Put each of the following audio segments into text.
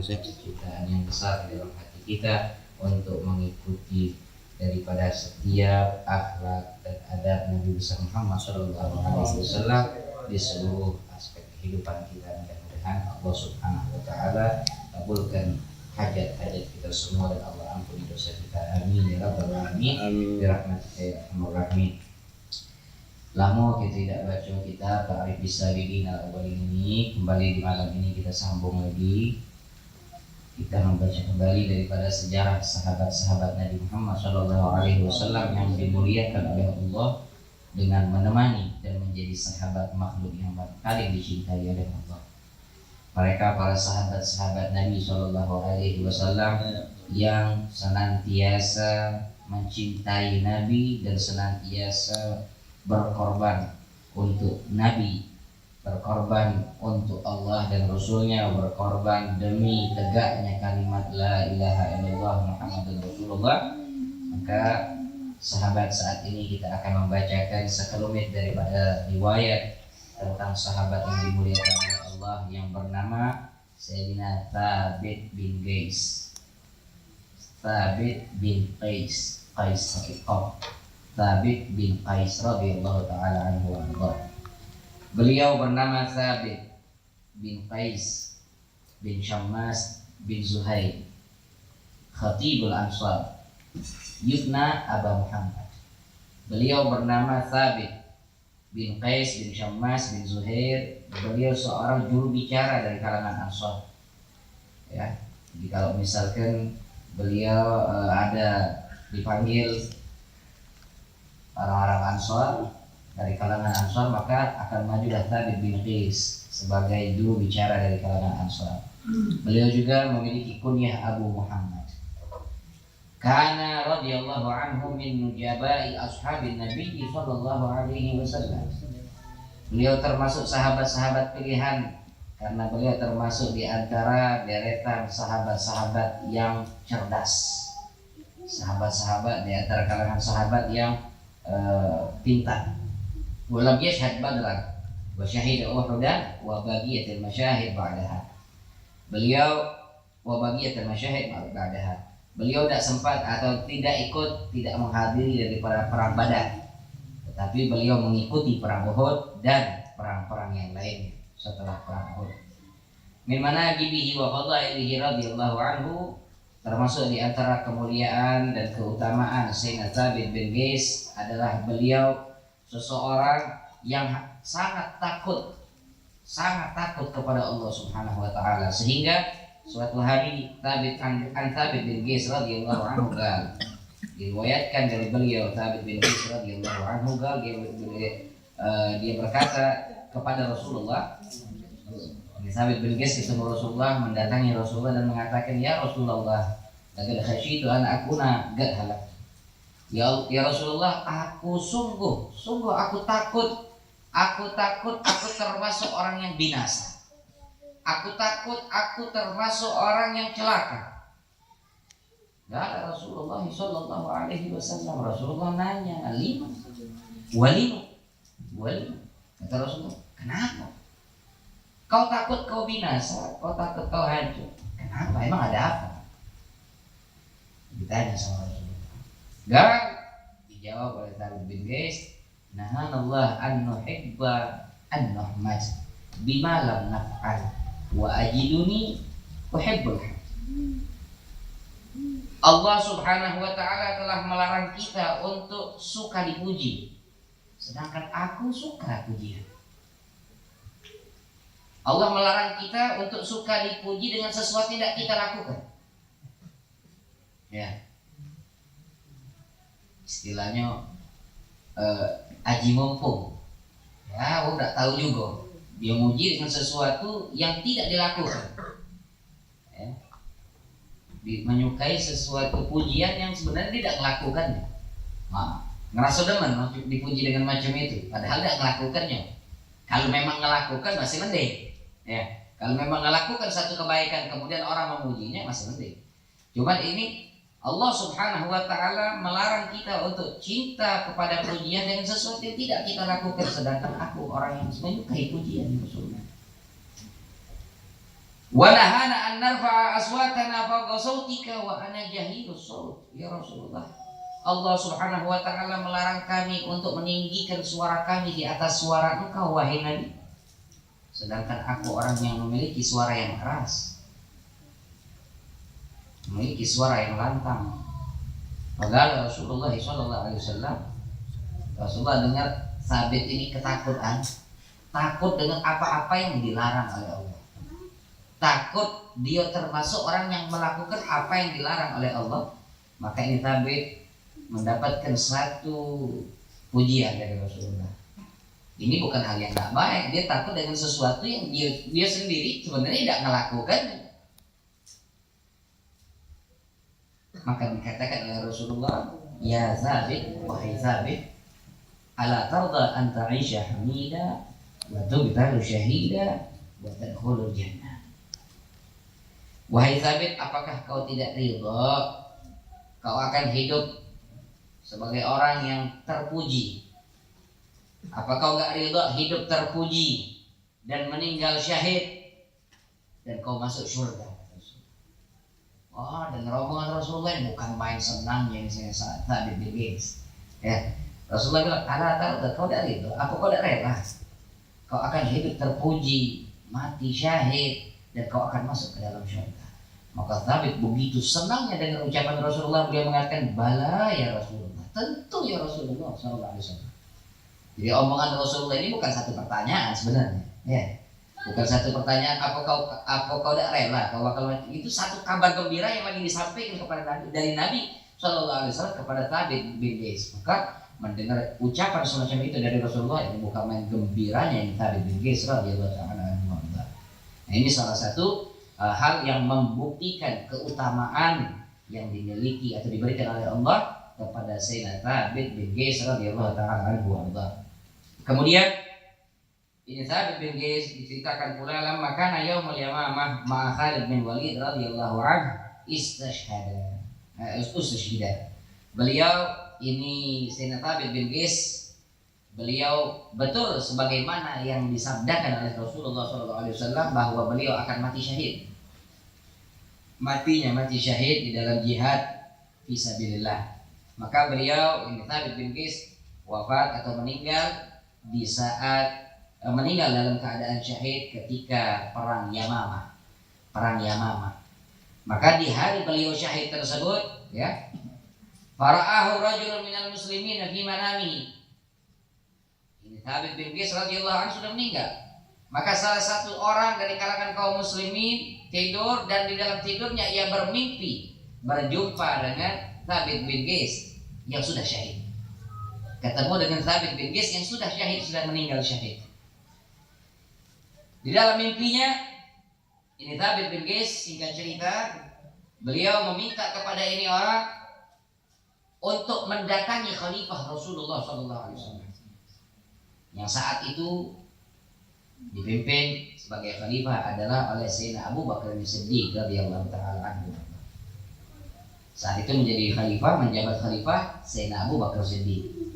cita-citaan yang besar di dalam hati kita untuk mengikuti daripada setiap akhlak dan adab Nabi besar Muhammad SAW di seluruh aspek kehidupan kita. Mudah-mudahan Allah Subhanahu wa Ta'ala kabulkan hajat-hajat kita semua dan Allah ampuni dosa kita. Amin ya rabbal alamin. Birahmatika ya arhamar rahimin. Lama kita tidak baca kitab Ta'rif Bis-Sabiqin Al-Awwalin ini, kembali di malam ini kita sambung lagi. Kita membaca kembali daripada sejarah sahabat-sahabat Nabi Muhammad SAW yang dimuliakan oleh Allah dengan menemani dan menjadi sahabat makhluk yang paling dicintai oleh Allah. Mereka para sahabat-sahabat Nabi SAW yang senantiasa mencintai Nabi dan senantiasa berkorban untuk Nabi, berkorban untuk Allah dan Rasulnya, berkorban demi tegaknya kalimat La ilaha illallah Muhammadur Rasulullah. Maka sahabat, saat ini kita akan membacakan sekelumit daripada riwayat tentang sahabat yang dimuliakan oleh Allah yang bernama Sayyidina Thabit bin Qais. Thabit bin Qais, Thabit bin Qais radhiyallahu ta'ala anhu wa arda. Beliau bernama Thabit bin Qais bin Syammas bin Zuhair, Khatibul Ansar, yubna Aba Muhammad. Beliau bernama Thabit bin Qais bin Syammas bin Zuhair. Beliau seorang juru bicara dari kalangan Ansar. Ya, jadi kalau misalkan beliau ada dipanggil orang-orang Ansar dari kalangan Ansar, maka akan majulah Thabit bin Qais sebagai juru bicara dari kalangan Ansar. Beliau juga memiliki kunyah Abu Muhammad. Kana radhiyallahu anhu min nujabai ashabin Nabi sallallahu alaihi wasallam. Beliau termasuk sahabat-sahabat pilihan karena beliau termasuk di antara deretan sahabat-sahabat yang cerdas. Sahabat-sahabat di antara kalangan sahabat yang pintar. Walam yashhad badran wa syahida uhudan wa baqiyatul masyahid ba'daha. Beliau wa baqiyatul masyahid ba'daha. Beliau tidak sempat atau tidak menghadiri daripada perang Badar, tetapi beliau mengikuti perang Uhud dan perang-perang yang lain setelah perang Uhud. Min manaqibihi wa fadailihi radhiyallahu anhu, termasuk di antara kemuliaan dan keutamaan Sayyidina Thabit bin Qais adalah beliau seseorang yang sangat takut kepada Allah Subhanahu wa Ta'ala, sehingga suatu hari Thabit bin Qais radhiyallahu anhu diriwayatkan dari beliau, Thabit bin Qais radhiyallahu anhu dia berkata kepada Rasulullah. Thabit bin Qais ketemu Rasulullah, mendatangi Rasulullah dan mengatakan, ya Rasulullah, laqad khasyitu an akuna qad halak. Ya Rasulullah, aku sungguh aku takut aku termasuk orang yang binasa. Aku takut aku termasuk orang yang celaka. Ya Rasulullah sallallahu alaihi wasallam, Rasulullah nanya, lima. Kata Rasulullah, kenapa? Kau takut kau binasa, kau takut kau hancur. Kenapa? Emang ada apa? Ditanya sama Rasulullah. Dijawab oleh Thabit bin Qais, nahanallah an nuhibba an nuhmad bima lam naf'al wa ajiduni uhibbul haq. Allah Subhanahu wa Ta'ala telah melarang kita untuk suka dipuji, sedangkan aku suka pujian. Allah melarang kita untuk suka dipuji dengan sesuatu yang tidak kita lakukan. Ya, istilahnya aji mumpung. Ya, udah tahu juga dia muji dengan sesuatu yang tidak dilakukan. Ya, menyukai sesuatu pujian yang sebenarnya tidak melakukannya. Ngerasa demen dipuji dengan macam itu, padahal tidak melakukannya. Kalau memang melakukan masih mending. Ya, kalau memang melakukan satu kebaikan kemudian orang memujinya masih mending. Cuman ini Allah Subhanahu wa Ta'ala melarang kita untuk cinta kepada pujian dengan sesuatu yang tidak kita lakukan, sedangkan aku orang yang menyukai pujian Rasulullah. Wa nahana an narfa'a aswatana fawqa sautika wa ana jahilus saut. Ya Rasulullah, Allah Subhanahu wa taala melarang kami untuk meninggikan suara kami di atas suara Engkau wahai Nabi. Sedangkan aku orang yang memiliki suara yang keras, memiliki suara yang lantang. Maka Rasulullah SAW, Rasulullah dengar Sabit ini ketakutan, takut dengan apa-apa yang dilarang oleh Allah. Takut dia termasuk orang yang melakukan apa yang dilarang oleh Allah. Maka ini Sabit mendapatkan satu pujian dari Rasulullah. Ini bukan hal yang tidak baik. Dia takut dengan sesuatu yang dia sendiri sebenarnya tidak melakukan. Maka dikatakan oleh Rasulullah, ya Zabit, wahai Zabit, ala tarda an ta'isha hamida wa tubtalu syahida wa tadkhulul jannah. Wahai Zabit, apakah kau tidak ridha kau akan hidup sebagai orang yang terpuji? Apa kau gak ridha hidup terpuji dan meninggal syahid dan kau masuk surga? Oh, dan rombongan Rasulullah bukan main senangnya ini saya Sabit bin Qais. Ya, Rasulullah bilang, "Ala kau tidak ridha, aku kau tidak rela. Kau akan hidup terpuji, mati syahid dan kau akan masuk ke dalam surga." Maka Sabit begitu senangnya dengan ucapan Rasulullah, beliau mengatakan, "Bala ya Rasulullah, tentu ya Rasulullah sallallahu alaihi wasallam." Jadi omongan Rasulullah ini bukan satu pertanyaan sebenarnya, ya, bukan satu pertanyaan apa kau tidak rela, kalau itu satu kabar gembira yang lagi disampaikan kepada Nabi, dari Nabi Shallallahu Alaihi Wasallam kepada Sabit bin Qais. Maka mendengar ucapan semacam itu dari Rasulullah, ini bukan main gembiranya yang Sabit bin Qais radhiyallahu ta'ala anhu. Nah, ini salah satu hal yang membuktikan keutamaan yang dimiliki atau diberikan oleh Allah kepada Sayyidina Sabit bin Qais radhiyallahu ta'ala anhu. Kemudian ini Sabit bin Qais diceritakan pula lamma kana yaumul yamamah ma'a Khalid bin Walid radhiyallahu anhu istashhada. Beliau ini Sayyidina Sabit bin Qais, beliau betul sebagaimana yang disabdakan oleh Rasulullah SAW bahwa beliau akan mati syahid. Mati syahid di dalam jihad fisabilillah. Maka beliau ini Sabit bin Qais wafat atau meninggal di saat meninggal dalam keadaan syahid ketika perang Yamamah. Maka di hari beliau syahid tersebut, ya, fara'ahu rajulun minal muslimin fi manamihi. Ini Sabit bin Qais radhiyallahu anhu sudah meninggal. Maka salah satu orang dari kalangan kaum muslimin tidur dan di dalam tidurnya ia bermimpi berjumpa dengan Sabit bin Qais yang sudah syahid. Ketemu dengan Sabit bin Qais yang sudah syahid, sudah meninggal syahid. Di dalam mimpinya ini Sabit bin Qais, singkat cerita, beliau meminta kepada ini orang untuk mendatangi Khalifah Rasulullah SAW yang saat itu dipimpin sebagai khalifah adalah oleh Sayyidina Abu Bakar As-Siddiq radhiyallahu ta'ala anhu. Saat itu menjadi khalifah, menjabat khalifah Sayyidina Abu Bakar As-Siddiq.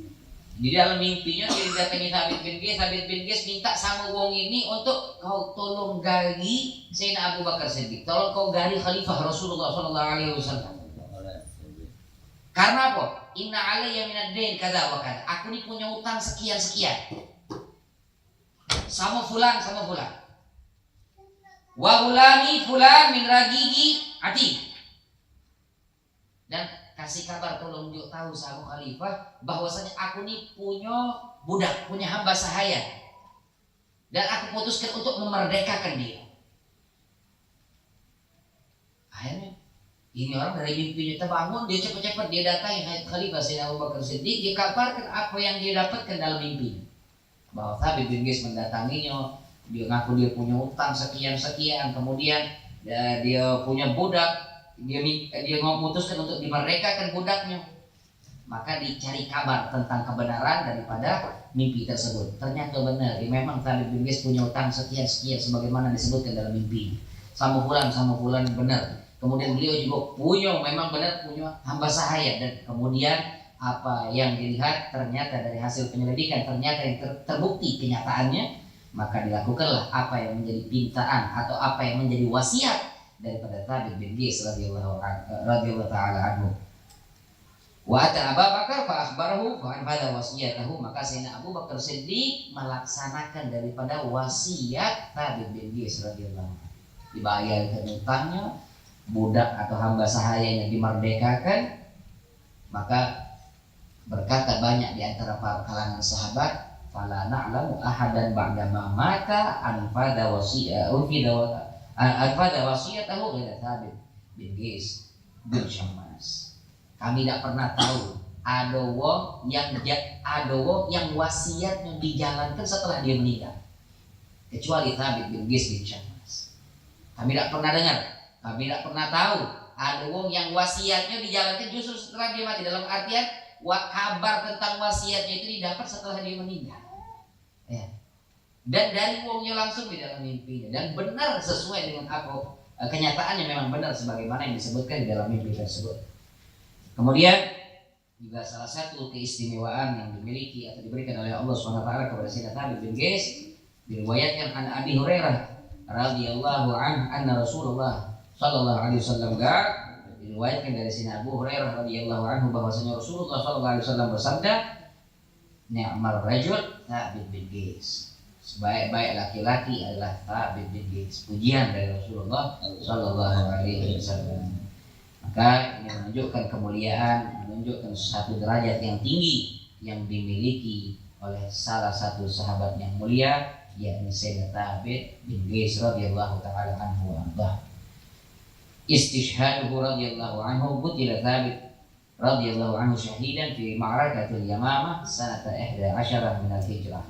Di dalam mimpinya dia datangi Sabit bin Qais. Sabit bin Qais minta sama wong ini untuk kau tolong gali Sayyidina Abu Bakar Siddiq. Tolong kau gali Khalifah Rasulullah sallallahu alaihi wasallam. Karena apa? Inna alayya minad dain kada wa kada. Aku ini punya utang sekian-sekian. Sama fulan. Wa hulani fulan min ragigi ati. Dan kasih kabar, tolong juga tahu sama khalifah bahwasanya aku ini punya budak, punya hamba sahaya, dan aku putuskan untuk memerdekakan dia. Akhirnya ini orang dari mimpinya terbangun, dia cepat-cepat dia datangi Khalifah Sayyidina Abu Bakar Siddiq, dia kabarkan apa yang dia dapatkan dalam mimpi. Bahwa Sabit bin Qais mendatanginya, dia ngaku dia punya utang sekian-sekian, kemudian dia punya budak. Dia memutuskan untuk dimerdekakan budaknya. Maka dicari kabar tentang kebenaran daripada mimpi tersebut. Ternyata benar, memang Sabit bin Qais punya utang sekian-sekian sebagaimana disebutkan dalam mimpi. Sama bulan benar. Kemudian beliau juga memang benar punya hamba sahaya, dan kemudian apa yang dilihat ternyata dari hasil penyelidikan ternyata yang terbukti kenyataannya, maka dilakukanlah apa yang menjadi pintaan atau apa yang menjadi wasiat daripada Thabit bin Qais radhiyallahu taala anhu. Wa ata Abu Bakar fa akhbarahu fa anfadha wasiyatahu, maka Sayyidina Abu Bakar Siddiq melaksanakan daripada wasiat Thabit bin Qais radhiyallahu anhu. Dibayarkan utangnya, budak atau hamba sahaya yang dimerdekakan, maka berkata banyak di antara para kalangan sahabat, fala na'lamu ahadan ba'da ma mata anfadha wasiyatahu ghayra Thabit bin Qais bin Syammas. Kami tidak pernah tahu ada wong yang wasiatnya dijalankan setelah dia meninggal, kecuali Thabit bin Qais bin Syammas. Kami tidak pernah dengar, kami tidak pernah tahu ada wong yang wasiatnya dijalankan justru setelah dia mati. Dalam artian kabar tentang wasiatnya itu didapat setelah dia meninggal, ya. Dan dari wongnya langsung di dalam mimpinya, dan benar sesuai dengan apa kenyataannya, memang benar sebagaimana yang disebutkan di dalam mimpi tersebut. Kemudian juga salah satu keistimewaan yang dimiliki atau diberikan oleh Allah SWT kepada Sayyidina Thabit bin Qais, diriwayatkan an Abi Hurairah radhiyallahu anhu anna Rasulullah sallallahu alaihi wasallam diriwayatkan dari Sayyidina Abu Hurairah radhiyallahu anhu bahwasanya Rasulullah sallallahu alaihi wasallam bersabda, ni'mal rajul Thabit bin Qais, sebaik-baik laki-laki adalah Thabit bin Qais. Pujian dari Rasulullah sallallahu alaihi wasallam. Maka ini menunjukkan kemuliaan, menunjukkan satu derajat yang tinggi yang dimiliki oleh salah satu sahabat yang mulia, yakni Sayyidina Thabit bin Qais radhiyallahu taala anhu wa arda. Istishhaduhu radhiyallahu anhu, qutila Thabit radhiyallahu anhu syahidan fi ma'rakatil Yamamah sanata 11 min al-Hijrah.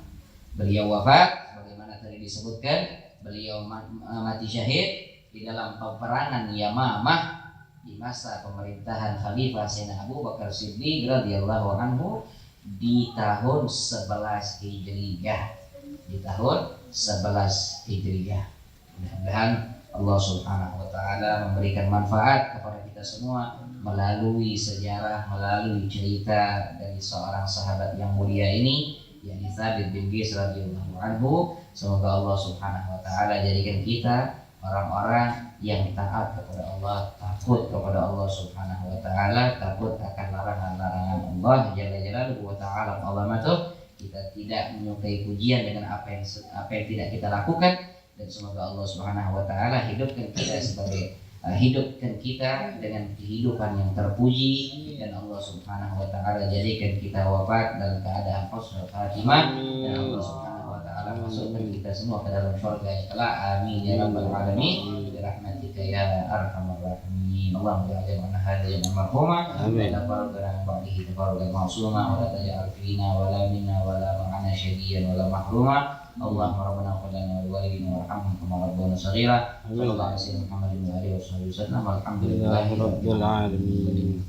Beliau wafat sebagaimana tadi disebutkan, beliau mati syahid di dalam peperangan Yamamah di masa pemerintahan Khalifah Sayyidina Abu Bakar Siddiq radhiyallahu anhu di tahun 11 Hijriyah. Di tahun 11 Hijriyah. Mudah-mudahan Allah Subhanahu wa taala memberikan manfaat kepada kita semua melalui sejarah, melalui cerita dari seorang sahabat yang mulia ini, yakni Thabit bin Qais radhiyallahu anhu. Semoga Allah Subhanahu wa taala jadikan kita orang-orang yang taat kepada Allah, takut kepada Allah Subhanahu wa taala, takut akan larangan-larangan Allah jalla jalaluhu wa ta'ala azamatuh. Kita tidak menyukai pujian dengan apa yang tidak kita lakukan, dan semoga Allah Subhanahu wa taala hidupkan kita dengan kehidupan yang terpuji, dan Allah Subhanahu wa taala jadikan kita wafat dalam keadaan husnul khatimah, dan Allah Subhanahu wa taala masukkan kita semua ke dalam surga yang kelak. Amin ya rabbal alamin. Rahmatika ya arhamar rahimin. Allahumma ja'alna hadha yawman marhuma wa la farqana ba'dihi tabarrukan ma'suma wa la taj'al fina wa la minna wa la ma'ana syadiyan wa la mahruma. Allahumma rabbana qul lana wa walidina warhamhum kama rabbuna shaghira. Sallallahu alaihi wa sallam Muhammadin wa alihi wa sahbihi wasallam. Alhamdulillahi rabbil alamin.